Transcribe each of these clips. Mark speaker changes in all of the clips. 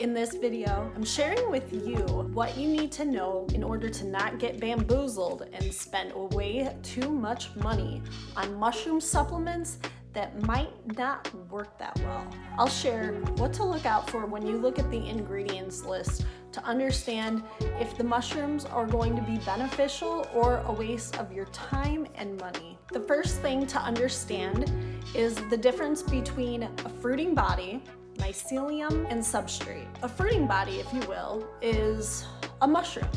Speaker 1: In this video, I'm sharing with you what you need to know in order to not get bamboozled and spend way too much money on mushroom supplements that might not work that well. I'll share what to look out for when you look at the ingredients list to understand if the mushrooms are going to be beneficial or a waste of your time and money. The first thing to understand is the difference between a fruiting body, mycelium, and substrate. A fruiting body, if you will, is a mushroom.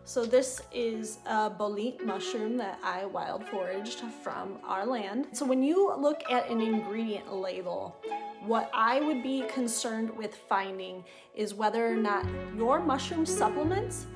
Speaker 1: So this is a bolete mushroom that I wild foraged from our land. So when you look at an ingredient label, what I would be concerned with finding is whether or not your mushroom supplements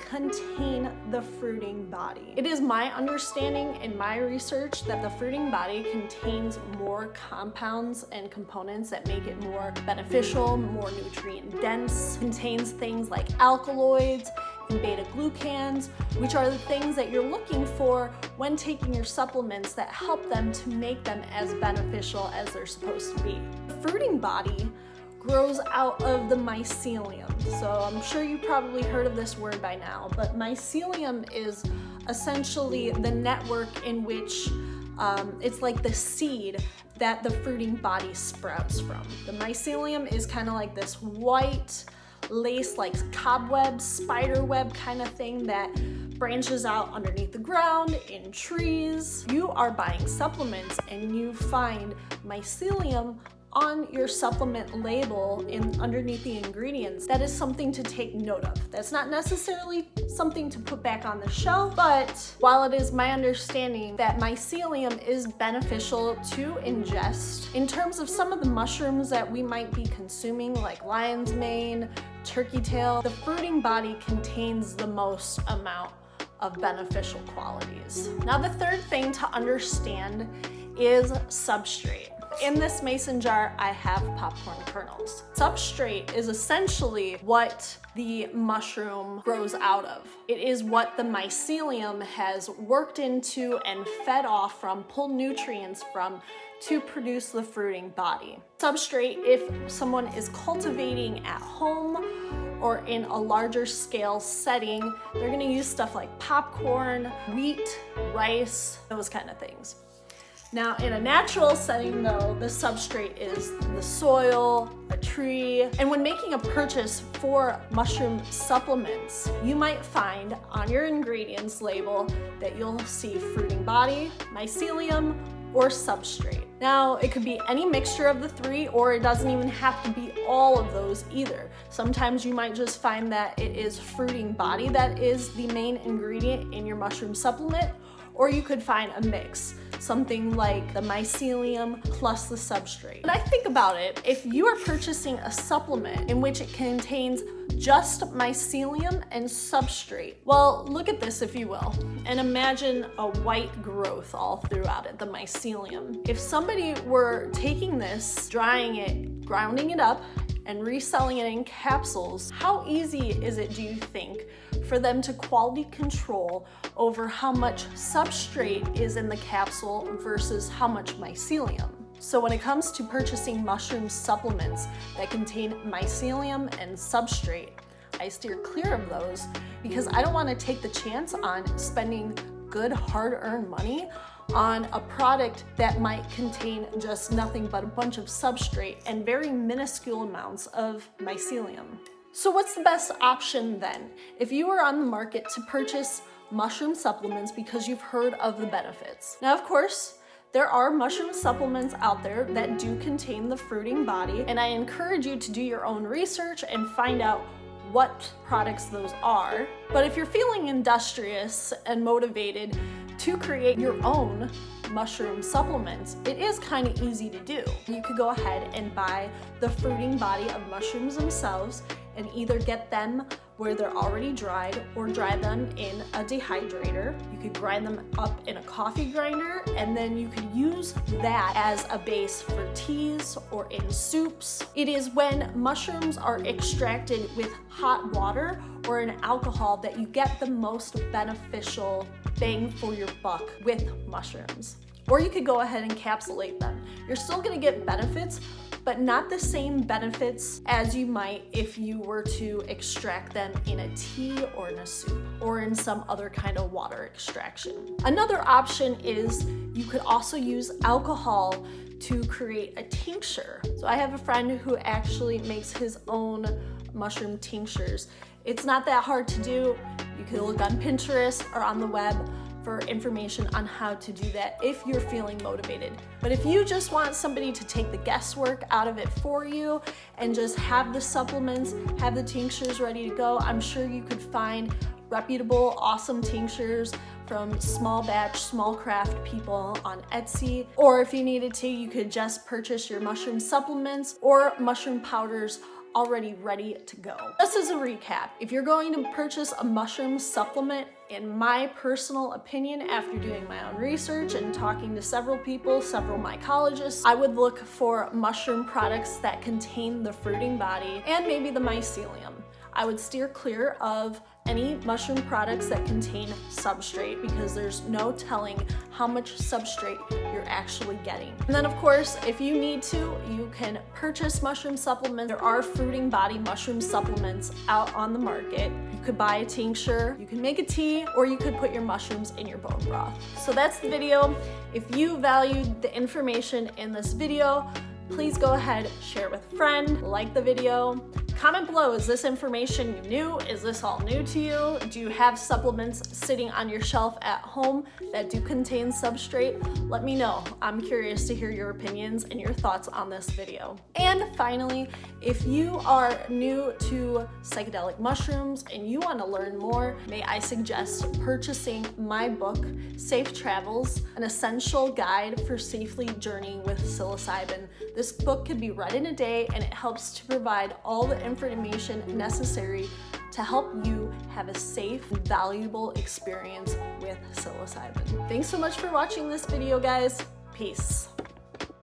Speaker 1: contain the fruiting body. It is my understanding in my research that the fruiting body contains more compounds and components that make it more beneficial, more nutrient dense, contains things like alkaloids and beta-glucans, which are the things that you're looking for when taking your supplements that help them to make them as beneficial as they're supposed to be. The fruiting body grows out of the mycelium. So I'm sure you probably heard of this word by now, but mycelium is essentially the network in which it's like the seed that the fruiting body sprouts from. The mycelium is kind of like this white lace, like cobweb, spider web kind of thing that branches out underneath the ground in trees. You are buying supplements and you find mycelium on your supplement label underneath the ingredients. That is something to take note of. That's not necessarily something to put back on the shelf, but while it is my understanding that mycelium is beneficial to ingest, in terms of some of the mushrooms that we might be consuming, like lion's mane, turkey tail, the fruiting body contains the most amount of beneficial qualities. Now, the third thing to understand is substrate. In this mason jar, I have popcorn kernels. Substrate is essentially what the mushroom grows out of. It is what the mycelium has worked into and fed off from, pulled nutrients from, to produce the fruiting body. Substrate, if someone is cultivating at home or in a larger scale setting, they're gonna use stuff like popcorn, wheat, rice, those kind of things. Now, in a natural setting though, the substrate is the soil, a tree, and when making a purchase for mushroom supplements, you might find on your ingredients label that you'll see fruiting body, mycelium, or substrate. Now, it could be any mixture of the three, or it doesn't even have to be all of those either. Sometimes you might just find that it is fruiting body that is the main ingredient in your mushroom supplement, or you could find a mix, something like the mycelium plus the substrate. When I think about it, if you are purchasing a supplement in which it contains just mycelium and substrate, well, look at this if you will, and imagine a white growth all throughout it, the mycelium. If somebody were taking this, drying it, grounding it up, and reselling it in capsules, how easy is it, do you think, for them to quality control over how much substrate is in the capsule versus how much mycelium? So when it comes to purchasing mushroom supplements that contain mycelium and substrate, I steer clear of those because I don't want to take the chance on spending good hard-earned money on a product that might contain just nothing but a bunch of substrate and very minuscule amounts of mycelium. So what's the best option then? If you are on the market to purchase mushroom supplements because you've heard of the benefits. Now, of course, there are mushroom supplements out there that do contain the fruiting body, and I encourage you to do your own research and find out what products those are. But if you're feeling industrious and motivated to create your own mushroom supplements, it is kind of easy to do. You could go ahead and buy the fruiting body of mushrooms themselves and either get them where they're already dried or dry them in a dehydrator. You could grind them up in a coffee grinder, and then you could use that as a base for teas or in soups. It is when mushrooms are extracted with hot water or an alcohol that you get the most beneficial bang for your buck with mushrooms. Or you could go ahead and encapsulate them. You're still gonna get benefits, but not the same benefits as you might if you were to extract them in a tea or in a soup or in some other kind of water extraction. Another option is you could also use alcohol to create a tincture. So I have a friend who actually makes his own mushroom tinctures. It's not that hard to do. You can look on Pinterest or on the web for information on how to do that if you're feeling motivated. But if you just want somebody to take the guesswork out of it for you and just have the supplements, have the tinctures ready to go, I'm sure you could find reputable, awesome tinctures from small batch, small craft people on Etsy. Or if you needed to, you could just purchase your mushroom supplements or mushroom powders already ready to go. Just as a recap, if you're going to purchase a mushroom supplement, in my personal opinion, after doing my own research and talking to several people, several mycologists, I would look for mushroom products that contain the fruiting body and maybe the mycelium. I would steer clear of any mushroom products that contain substrate because there's no telling how much substrate you're actually getting. And then of course, if you need to, you can purchase mushroom supplements. There are fruiting body mushroom supplements out on the market. You could buy a tincture, you can make a tea, or you could put your mushrooms in your bone broth. So that's the video. If you valued the information in this video, please go ahead, share it with a friend, like the video. Comment below, is this information new? Is this all new to you? Do you have supplements sitting on your shelf at home that do contain substrate? Let me know. I'm curious to hear your opinions and your thoughts on this video. And finally, if you are new to psychedelic mushrooms and you want to learn more, may I suggest purchasing my book, Safe Travels, an essential guide for safely journeying with psilocybin. This book can be read in a day and it helps to provide all the information necessary to help you have a safe, valuable experience with psilocybin. Thanks so much for watching this video, guys. Peace.